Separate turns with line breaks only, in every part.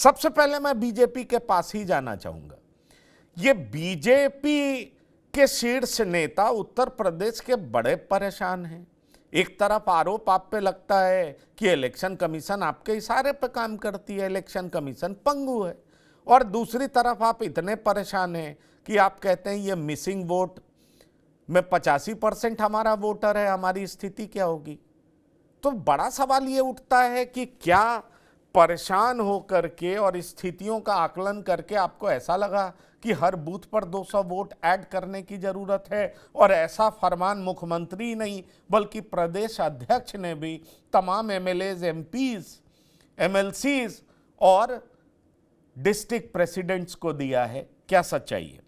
सबसे पहले मैं बीजेपी के पास ही जाना चाहूंगा। ये बीजेपी के शीर्ष नेता उत्तर प्रदेश के बड़े परेशान हैं। एक तरफ आरोप आप पे लगता है कि इलेक्शन कमीशन आपके इशारे पे काम करती है, इलेक्शन कमीशन पंगु है, और दूसरी तरफ आप इतने परेशान हैं कि आप कहते हैं ये मिसिंग वोट में 85% हमारा वोटर है, हमारी स्थिति क्या होगी। तो बड़ा सवाल ये उठता है कि क्या परेशान होकर के और स्थितियों का आकलन करके आपको ऐसा लगा कि हर बूथ पर 200 वोट ऐड करने की जरूरत है, और ऐसा फरमान मुख्यमंत्री नहीं बल्कि प्रदेश अध्यक्ष ने भी तमाम एमएलएज, एमपीज, एमएलसीज और डिस्ट्रिक्ट प्रेसिडेंट्स को दिया है। क्या सच्चाई है?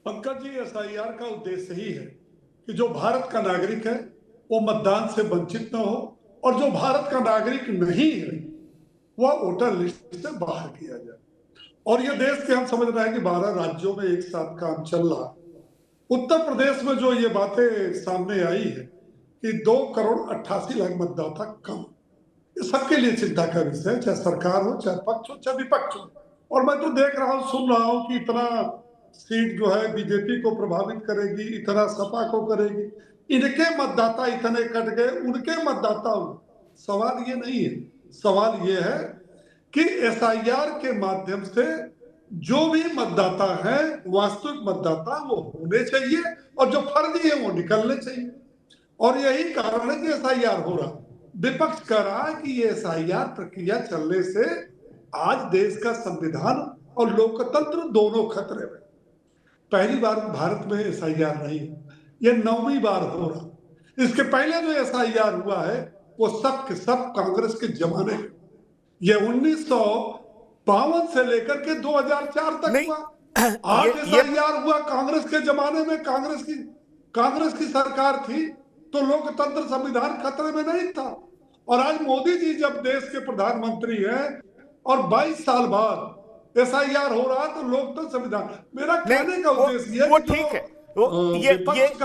पंकज जी, एसआईआर का उद्देश्य ही है कि जो भारत का नागरिक है वो मतदान से वंचित न हो, और जो भारत का नागरिक नहीं है वह वोटर लिस्ट से बाहर किया जाए। और ये देश के हम समझ रहे हैं कि 12 राज्यों में एक साथ काम चल रहा। उत्तर प्रदेश में जो ये बातें सामने आई है कि 2,88,00,000 मतदाता कम, ये सबके लिए चिंता का विषय है, चाहे सरकार हो, चाहे पक्ष हो, चाहे विपक्ष हो। और मैं तो देख रहा हूँ, सुन रहा हूँ कि इतना सीट जो है बीजेपी को प्रभावित करेगी, इतना सपा को करेगी, इनके मतदाता इतने कट गए, उनके मतदाता। सवाल ये नहीं है, सवाल ये है कि एसआईआर के माध्यम से जो भी मतदाता है, वास्तविक मतदाता, वो होने चाहिए, और जो फर्जी है वो निकलने चाहिए। और यही कारण है कि एसआईआर हो रहा। विपक्ष कह रहा है कि ये एसआईआर प्रक्रिया चलने से आज देश का संविधान और लोकतंत्र दोनों खतरे में। पहली बार भारत में एसआईआर नहीं, ये 9वीं बार हो रहा। इसके पहले जो एसआईआर हुआ है वो सब के सब कांग्रेस के जमाने में, ये 1952 से लेकर के 2004 तक हुआ। आज एसआईआर हुआ कांग्रेस के जमाने में, कांग्रेस की सरकार थी, तो लोकतंत्र संविधान खतरे में नहीं था। और आज मोदी जी जब देश के प्रधानमंत्री हैं और 22 साल बाद एसआईआर हो रहा है, तो लोकतंत्र संविधान, मेरा कहने का उद्देश्य ये
वो ठीक है,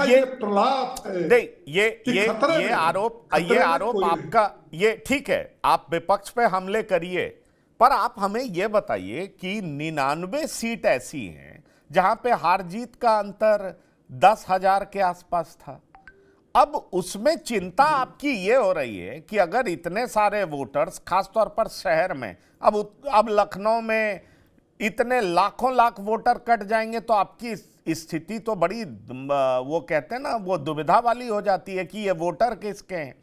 ये
प्रलाप है।
नहीं, ये आरोप आपका, ये ठीक है, आप विपक्ष पे हमले करिए, पर आप हमें ये बताइए कि 99 सीट ऐसी हैं जहां पे हार जीत का अंतर 10,000 के आसपास था। अब उसमें चिंता आपकी ये हो रही है कि अगर इतने सारे वोटर्स, खासतौर पर शहर में, अब लखनऊ में इतने लाखों लाख वोटर कट जाएंगे तो आपकी स्थिति तो बड़ी, वो कहते हैं ना, वो दुविधा वाली हो जाती है कि ये वोटर किसके हैं।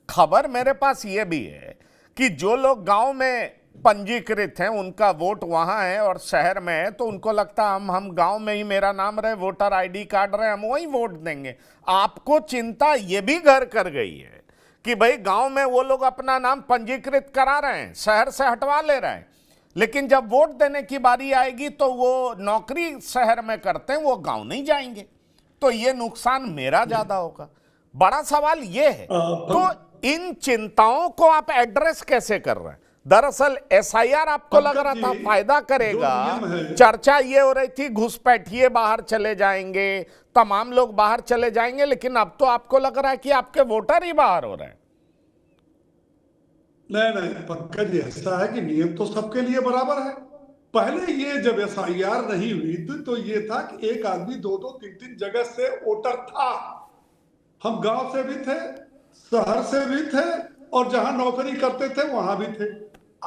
खबर मेरे पास ये भी है कि जो लोग गांव में पंजीकृत हैं उनका वोट वहां है और शहर में है, तो उनको लगता है हम गांव में ही मेरा नाम रहे, वोटर आईडी कार्ड रहे, हम वही वोट देंगे। आपको चिंता ये भी घर कर गई है कि भाई गांव में वो लोग अपना नाम पंजीकृत करा रहे हैं, शहर से हटवा ले रहे हैं, लेकिन जब वोट देने की बारी आएगी तो वो नौकरी शहर में करते हैं, वो गांव नहीं जाएंगे, तो ये नुकसान मेरा ज्यादा होगा। बड़ा सवाल ये है, तो इन चिंताओं को आप एड्रेस कैसे कर रहे हैं? दरअसल एसआईआर आपको लग रहा था फायदा करेगा, चर्चा ये हो रही थी घुसपैठिए बाहर चले जाएंगे, तमाम लोग बाहर चले जाएंगे, लेकिन अब तो आपको लग रहा है कि आपके वोटर ही बाहर हो रहे हैं।
नहीं पंकज, ऐसा है कि नियम तो सबके लिए बराबर है। पहले ये जब एसआईआर नहीं हुई थी तो ये था कि एक आदमी 2-2, 3-3 जगह से वोटर था। हम गांव से भी थे, शहर से भी थे, और जहां नौकरी करते थे वहां भी थे।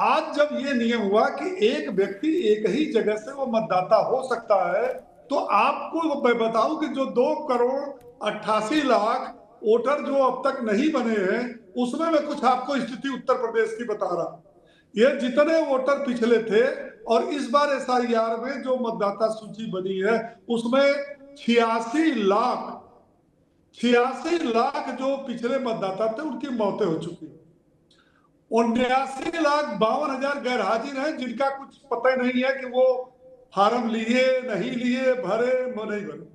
आज जब ये नियम हुआ कि एक व्यक्ति एक ही जगह से वो मतदाता हो सकता है, तो आपको मैं बताऊं कि जो 2,88,00,000 वोटर जो अब तक नहीं बने हैं, उसमें मैं कुछ आपको स्थिति उत्तर प्रदेश की बता रहा। ये जितने वोटर पिछले थे और इस बार एसआईआर में जो मतदाता सूची बनी है, उसमें 86 लाख जो पिछले मतदाता थे उनकी मौतें हो चुकी है। 79,52,000 गैर हाजिर हैं, जिनका कुछ पता नहीं है कि वो फार्म लिए नहीं लिए, भरे नहीं भरे।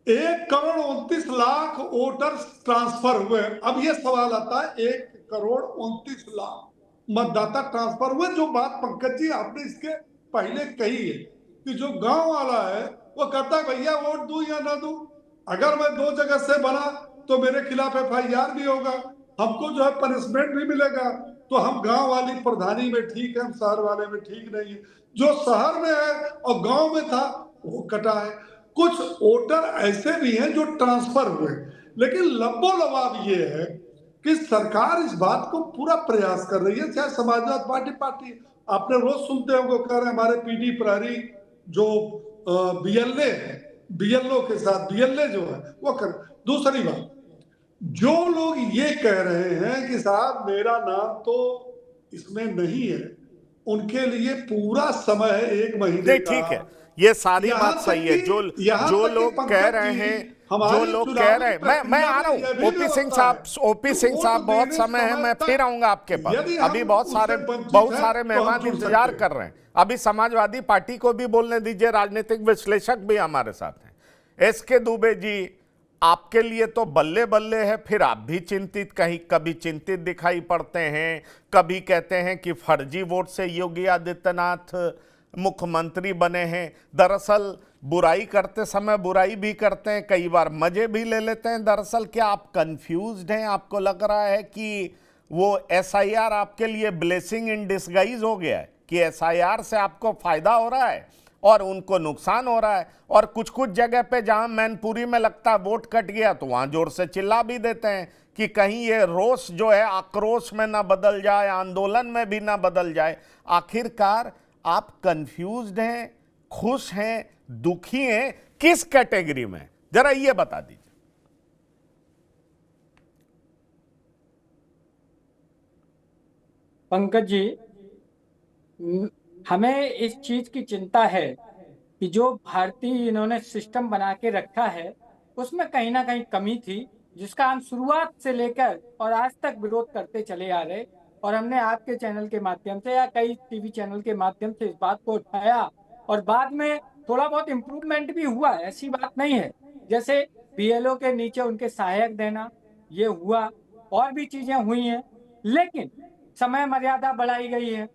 1,29,00,000 वोटर ट्रांसफर हुए। अब ये सवाल आता है, 1,29,00,000 मतदाता ट्रांसफर हुए। जो बात पंकज जी आपने इसके पहले कही है कि जो गांव वाला है वो कहता है भैया वोट दूं या ना दूं, अगर मैं 2 जगह से बना तो मेरे खिलाफ एफआईआर भी होगा, हमको जो है पनिशमेंट भी मिलेगा, तो हम गांव वाली प्रधानी में ठीक है, हम शहर वाले में ठीक नहीं है। जो शहर में है और गांव में था वो कटा है। कुछ वोटर ऐसे भी हैं जो ट्रांसफर हुए, लेकिन लब्बो लबाब ये है कि सरकार इस बात को पूरा प्रयास कर रही है, चाहे समाजवादी पार्टी। आपने रोज सुनते होंगे कह रहे हैं हमारे पीडी प्रहरी जो बीएलए बीएलओ के साथ बीएलए जो है वो कर। दूसरी बात, जो लोग ये कह रहे हैं कि साहब मेरा नाम तो इसमें नहीं है, उनके लिए पूरा समय है 1 महीने
नहीं,
का।
ठीक है, ये सारी
यहां
बात
तक
सही है। जो
कि यहां
जो
तक कि
लोग कह
पंकज
रहे
जी,
हैं, जो
हमारी
लोग कह रहे
चुनावी
हैं, मैं आ रहा
प्रक्रिया
हूं।
में
ओपी सिंह साहब, ओपी सिंह साहब बहुत समय है, मैं फिर आऊंगा आपके पास।
यदि
अभी
हम
बहुत
उससे वंचित हैं,
सारे
तो हम
मेहमान
जुड़
इंतजार
सकते हैं।
कर रहे हैं। अभी समाजवादी पार्टी को भी बोलने दीजिए, राजनीतिक विश्लेषक भी हमारे साथ हैं। एसके दुबे जी, आपके लिए तो बल्ले बल्ले है, फिर आप भी चिंतित, कहीं कभी चिंतित दिखाई पड़ते हैं, कभी कहते हैं कि फर्जी वोट से योगी आदित्यनाथ मुख्यमंत्री बने हैं। दरअसल बुराई करते समय बुराई भी करते हैं, कई बार मजे भी ले लेते हैं। दरअसल क्या आप कंफ्यूज्ड हैं? आपको लग रहा है कि वो एसआईआर आपके लिए ब्लेसिंग इन डिस्गाइज हो गया है, कि एसआईआर से आपको फायदा हो रहा है और उनको नुकसान हो रहा है? और कुछ कुछ जगह पे जहां मैनपुरी में लगता है वोट कट गया, तो वहां जोर से चिल्ला भी देते हैं कि कहीं ये रोष जो है आक्रोश में ना बदल जाए, आंदोलन में भी ना बदल जाए। आखिरकार आप कंफ्यूज्ड हैं, खुश हैं, दुखी हैं, किस कैटेगरी में? जरा ये बता दीजिए।
पंकज जी, हमें इस चीज की चिंता है कि जो भारतीय इन्होंने सिस्टम बना के रखा है उसमें कहीं ना कहीं कमी थी, जिसका हम शुरुआत से लेकर और आज तक विरोध करते चले आ रहे। और हमने आपके चैनल के माध्यम से या कई टीवी चैनल के माध्यम से इस बात को उठाया और बाद में थोड़ा बहुत इम्प्रूवमेंट भी हुआ, ऐसी बात नहीं है। जैसे बीएलओ के नीचे उनके सहायक देना, ये हुआ, और भी चीजें हुई हैं, लेकिन समय मर्यादा बढ़ाई गई है।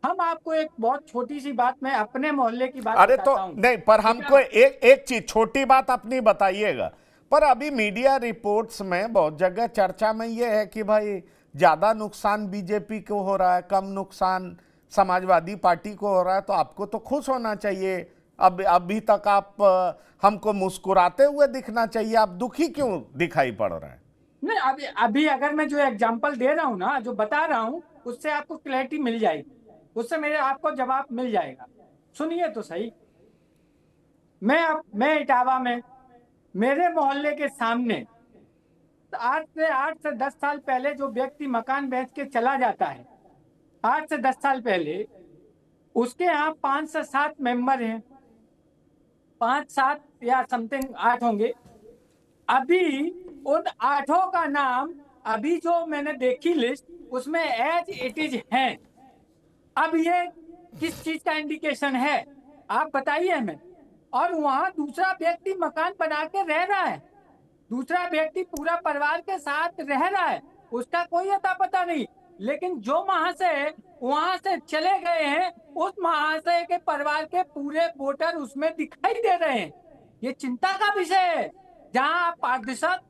हम आपको एक बहुत छोटी सी बात, मैं अपने मोहल्ले की बात
अरे तो
बताता हूँ।
नहीं, पर हमको एक एक चीज, छोटी बात अपनी बताइएगा। पर अभी मीडिया रिपोर्ट्स में बहुत जगह चर्चा में ये है कि भाई ज्यादा नुकसान बीजेपी को हो रहा है, कम नुकसान समाजवादी पार्टी को हो रहा है, तो आपको तो खुश होना चाहिए। अब अभी तक आप हमको मुस्कुराते हुए दिखना चाहिए, आप दुखी क्यों दिखाई पड़ रहे हैं?
नहीं, अभी अभी अगर मैं जो एग्जांपल दे रहा हूँ ना, जो बता रहा हूँ, उससे आपको क्लैरिटी मिल जाएगी, उससे मेरे आपको जवाब मिल जाएगा। सुनिए तो सही। मैं इटावा में, मेरे मोहल्ले के सामने आज से 8 से 10 साल पहले जो व्यक्ति मकान बेच के चला जाता है, 8 से 10 साल पहले, उसके यहाँ 5 से 7 मेंबर हैं, 5 7 या समथिंग 8 होंगे। अभी उन 8 का नाम, अभी जो मैंने देखी लिस्ट, उसमें एज इट इज है। अब ये किस चीज का इंडिकेशन है, आप बताइए हमें। और वहां दूसरा व्यक्ति मकान बना के रह रहा है, दूसरा व्यक्ति पूरा परिवार के साथ रह रहा है, उसका कोई अता पता नहीं। लेकिन जो महाशय वहां से चले गए हैं, उस महाशय के परिवार के पूरे वोटर उसमें दिखाई दे रहे हैं। ये चिंता का विषय है। जहां आप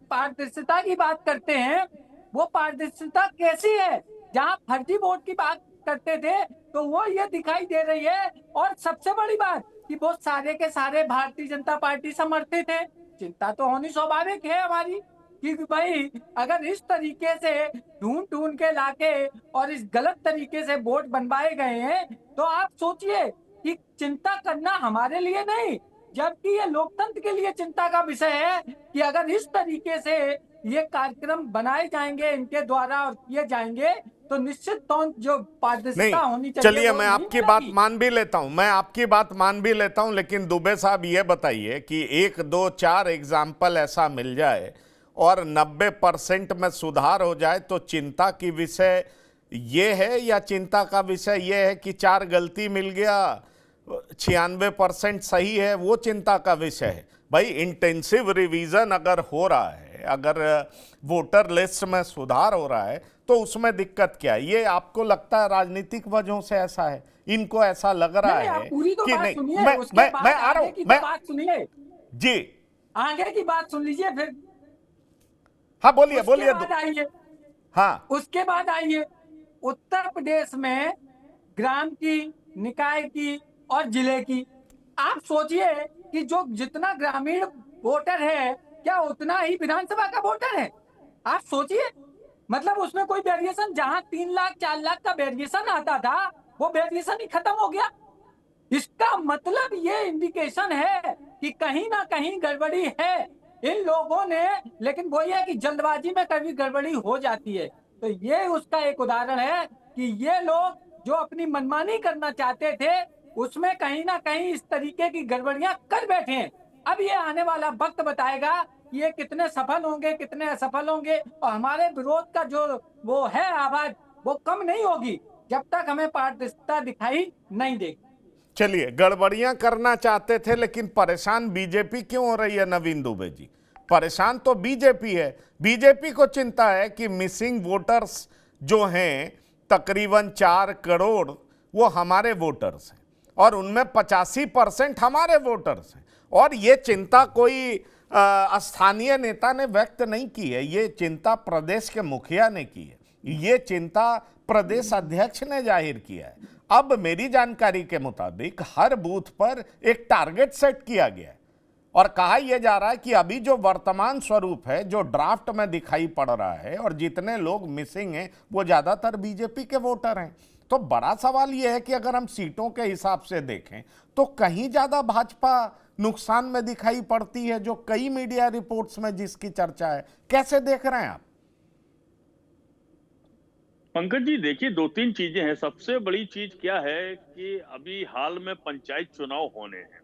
पारदर्शिता की बात करते हैं, वो पारदर्शिता कैसी है? जहां फर्जी वोट की बात करते थे, तो वो ये दिखाई दे रही है। और सबसे बड़ी बात कि वो सारे के सारे भारतीय जनता पार्टी समर्थित है। चिंता तो होनी स्वाभाविक है हमारी, कि भाई अगर इस तरीके से ढूंढ ढूंढ के लाके और इस गलत तरीके से वोट बनवाए गए हैं, तो आप सोचिए कि चिंता करना हमारे लिए नहीं, जबकि ये लोकतंत्र के लिए चिंता का विषय है कि अगर इस तरीके से ये कार्यक्रम बनाए जाएंगे इनके द्वारा और किए जाएंगे, तो निश्चित तौर जो पारदर्शिता होनी
नहीं,
चाहिए,
चलिए
वो
मैं
नहीं
आपकी बात
मिलेगी।
मान भी लेता हूं, मैं आपकी बात मान भी लेता हूं, लेकिन दुबे साहब ये बताइए कि 1 2 4 एग्जाम्पल ऐसा मिल जाए और 90% में सुधार हो जाए तो चिंता की विषय ये है, या चिंता का विषय ये है कि 4 गलती मिल गया 96% सही है, वो चिंता का विषय है? भाई इंटेंसिव रिवीजन अगर हो रहा है, अगर वोटर लिस्ट में सुधार हो रहा है, तो उसमें दिक्कत क्या है? ये आपको लगता है राजनीतिक वजहों से ऐसा है? इनको ऐसा लग रहा
नहीं, आप
है
पूरी तो
कि
बात
नहीं?
सुनिए, उसके बाद
मैं आ रहा
आगे की
हूं,
तो बात सुनिए,
जी,
आगे की बात सुन लीजिए फिर।
हाँ बोलिए
उसके
बोलिए।
बाद आइए,
हाँ,
उसके बाद आइए उत्तर प्रदेश में ग्राम की, निकाय की और जिले की, आप सोचिए कि जो जितना ग्रामीण वोटर है क्या उतना ही विधानसभा का वोटर है? आप सोचिए, मतलब उसमें कोई वेरिएशन, जहां 3 लाख 4 लाख का वेरिएशन आता था वो वेरिएशन ही खत्म हो गया। इसका मतलब ये इंडिकेशन है कि कहीं ना कहीं गड़बड़ी है इन लोगों ने, लेकिन वो ये है कि जल्दबाजी में कभी गड़बड़ी हो जाती है। तो ये उसका एक उदाहरण है कि ये लोग जो अपनी मनमानी करना चाहते थे उसमें कहीं ना कहीं इस तरीके की गड़बड़ियां कर बैठे हैं। अब ये आने वाला वक्त बताएगा कि ये कितने सफल होंगे, कितने असफल होंगे, और हमारे विरोध का जो वो है आवाज वो कम नहीं होगी जब तक हमें पारदर्शिता दिखाई नहीं देगी।
चलिए, गड़बड़ियां करना चाहते थे लेकिन परेशान बीजेपी क्यों हो रही है नवीन दुबे जी? परेशान तो बीजेपी है। बीजेपी को चिंता है कि मिसिंग वोटर्स जो हैं तकरीबन 4 करोड़, वो हमारे वोटर्स हैं और उनमें 85% हमारे वोटर्स हैं। और ये चिंता कोई स्थानीय नेता ने व्यक्त नहीं की है, ये चिंता प्रदेश के मुखिया ने की है, ये चिंता प्रदेश अध्यक्ष ने जाहिर किया है। अब मेरी जानकारी के मुताबिक हर बूथ पर एक टारगेट सेट किया गया है और कहा यह जा रहा है कि अभी जो वर्तमान स्वरूप है, जो ड्राफ्ट में दिखाई पड़ रहा है, और जितने लोग मिसिंग हैं वो ज्यादातर बीजेपी के वोटर हैं। तो बड़ा सवाल यह है कि अगर हम सीटों के हिसाब से देखें तो कहीं ज्यादा भाजपा नुकसान में दिखाई पड़ती है, जो कई मीडिया रिपोर्ट्स में जिसकी चर्चा है। कैसे देख रहे हैं आप?
पंकज जी, देखिए, 2-3 चीजें हैं। सबसे बड़ी चीज क्या है कि अभी हाल में पंचायत चुनाव होने हैं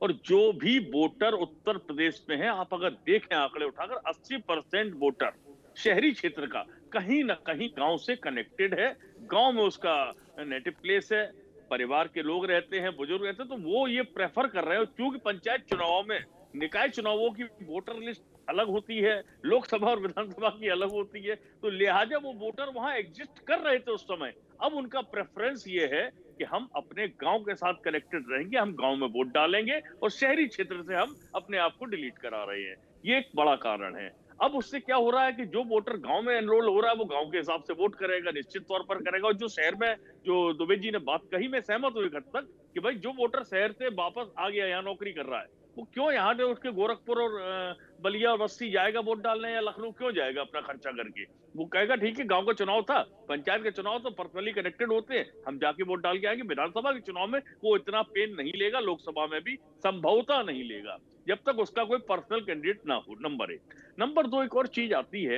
और जो भी वोटर उत्तर प्रदेश में है, आप अगर देखें आंकड़े उठाकर, 80% वोटर शहरी क्षेत्र का कहीं ना कहीं गांव से कनेक्टेड है। गांव में उसका नेटिव प्लेस है, परिवार के लोग रहते हैं, बुजुर्ग रहते हैं, तो वो ये प्रेफर कर रहे हैं। क्योंकि पंचायत चुनाव में, निकाय चुनावों की वोटर लिस्ट अलग होती है, लोकसभा और विधानसभा की अलग होती है, तो लिहाजा वो वोटर वहां एग्जिस्ट कर रहे थे उस समय। अब उनका प्रेफरेंस ये है कि हम अपने गांव के साथ कनेक्टेड रहेंगे, हम गांव में वोट डालेंगे और शहरी क्षेत्र से हम अपने आप को डिलीट करा रहे हैं। ये एक बड़ा कारण है। अब उससे क्या हो रहा है कि जो वोटर गांव में एनरोल हो रहा है वो गांव के हिसाब से वोट करेगा, निश्चित तौर पर करेगा। और जो शहर में, जो दुबे जी ने बात कही, मैं सहमत हूं एक हद तक कि भाई जो वोटर शहर से वापस आ गया, यहाँ नौकरी कर रहा है, वो क्यों यहाँ से उठ के गोरखपुर और बलिया और बस्ती जाएगा वोट डालने, या लखनऊ क्यों जाएगा अपना खर्चा करके? वो कहेगा ठीक है, गांव का चुनाव था, पंचायत के चुनाव तो पर्सनली कनेक्टेड होते हैं, हम जाके वोट डाल के आएंगे। विधानसभा के चुनाव में वो इतना पेन नहीं लेगा, लोकसभा में भी संभवतः नहीं लेगा, जब तक उसका कोई पर्सनल कैंडिडेट ना हो। नंबर 1। नंबर 2, एक और चीज आती है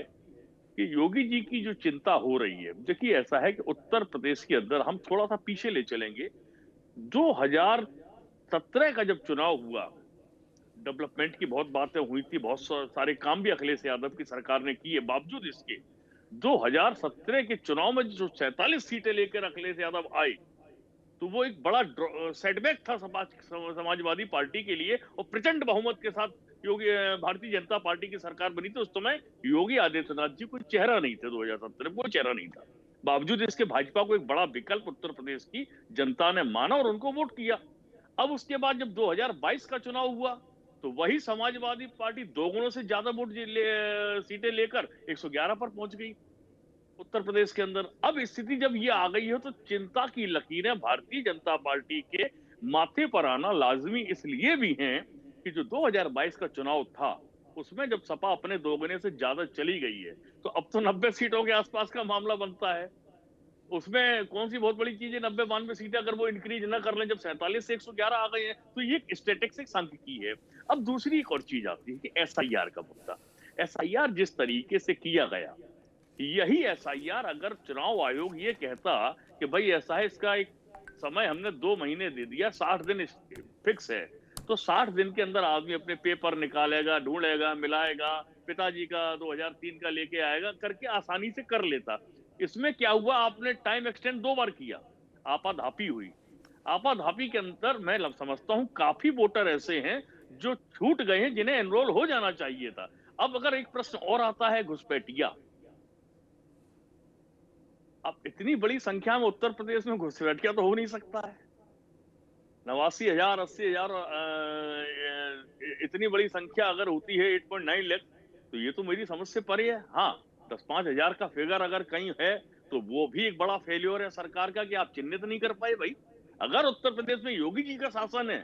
कि योगी जी की जो चिंता हो रही है, देखिए ऐसा है कि उत्तर प्रदेश के अंदर हम थोड़ा सा पीछे ले चलेंगे। 2017 का जब चुनाव हुआ, डेवलपमेंट की बहुत बातें हुई थी, बहुत सारे काम भी अखिलेश यादव की सरकार ने किए। बावजूद इसके 2017 के चुनाव में जो 47 सीटें लेकर अखिलेश यादव आए, तो वो एक बड़ा सेटबैक था समाजवादी पार्टी के लिए। और प्रचंड बहुमत के साथ योगी, भारतीय जनता पार्टी की सरकार बनी थी। उस समय योगी आदित्यनाथ जी कोई चेहरा नहीं थे, 2017 में कोई चेहरा नहीं था। बावजूद इसके भाजपा को एक बड़ा विकल्प उत्तर प्रदेश की जनता ने माना और उनको वोट किया। अब उसके बाद जब 2022 का चुनाव हुआ, तो वही समाजवादी पार्टी 2 गुणों से ज्यादा सीटें लेकर 111 पर पहुंच गई उत्तर प्रदेश के अंदर। अब स्थिति जब ये आ गई है तो चिंता की लकीरें भारतीय जनता पार्टी के माथे पर आना लाजमी इसलिए भी हैं कि जो 2022 का चुनाव था उसमें जब सपा अपने 2 गुने से ज्यादा चली गई है, तो अब तो 90 सीटों के आसपास का मामला बनता है। उसमें कौन सी बहुत बड़ी चीज है, 90-92 सीटें अगर वो इंक्रीज ना कर लें, जब 47 से 111 आ गए हैं, तो ये स्टैटिस्टिक्स सांख्यिकी है। अब दूसरी एक और चीज आती है कि एसआईआर का मुद्दा। एसआईआर जिस तरीके से किया गया, यही एसआईआर अगर चुनाव आयोग ये कहता कि भाई ऐसा है, इसका एक समय हमने 2 महीने दे दिया, 60 दिन फिक्स है, तो 60 दिन के अंदर आदमी अपने पेपर निकालेगा, ढूंढेगा, मिलाएगा, पिताजी का 2003 का लेके आएगा, करके आसानी से कर लेता। इसमें क्या हुआ, आपने टाइम एक्सटेंड 2 बार किया, आपाधापी हुई। आपाधापी के अंदर मैं समझता हूं काफी वोटर ऐसे हैं जो छूट गए हैं, जिन्हें एनरोल हो जाना चाहिए था। अब अगर एक प्रश्न और आता है, घुसपैठिया। अब इतनी बड़ी संख्या में उत्तर प्रदेश में घुसपैठिया तो हो नहीं सकता है। 89,000, 80,000, इतनी बड़ी संख्या अगर होती है 8.9 लाख, तो ये तो मेरी समझ से परे है। हाँ, 10-5 हजार का फिगर अगर कहीं है तो वो भी एक बड़ा फेल्योर है सरकार का कि आप चिन्हित नहीं कर पाए भाई। अगर उत्तर प्रदेश में योगी जी का शासन है,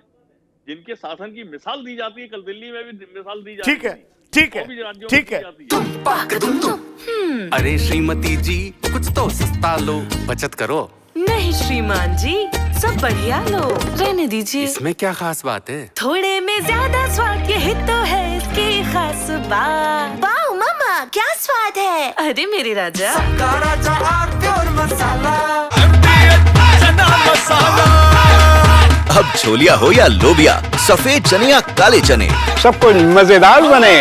जिनके शासन की मिसाल दी जाती है, कल दिल्ली में भी मिसाल दी जाती है,
ठीक है, ठीक है,
वो भी राज्यों में
ठीक
दी
है।
जाती है।
अरे श्रीमती जी, कुछ तो सस्ता लो, बचत करो।
नहीं श्रीमान जी, सब बढ़िया लो, रहने दीजिए।
इसमें क्या खास बात है?
थोड़े में ज्यादा स्वाद, यही तो है इसकी खास बात।
वाओ मामा, क्या स्वाद है।
अरे मेरे राजा,
अब छोलिया हो या लोबिया, सफेद चने या काले चने,
सब कुछ मजेदार बने।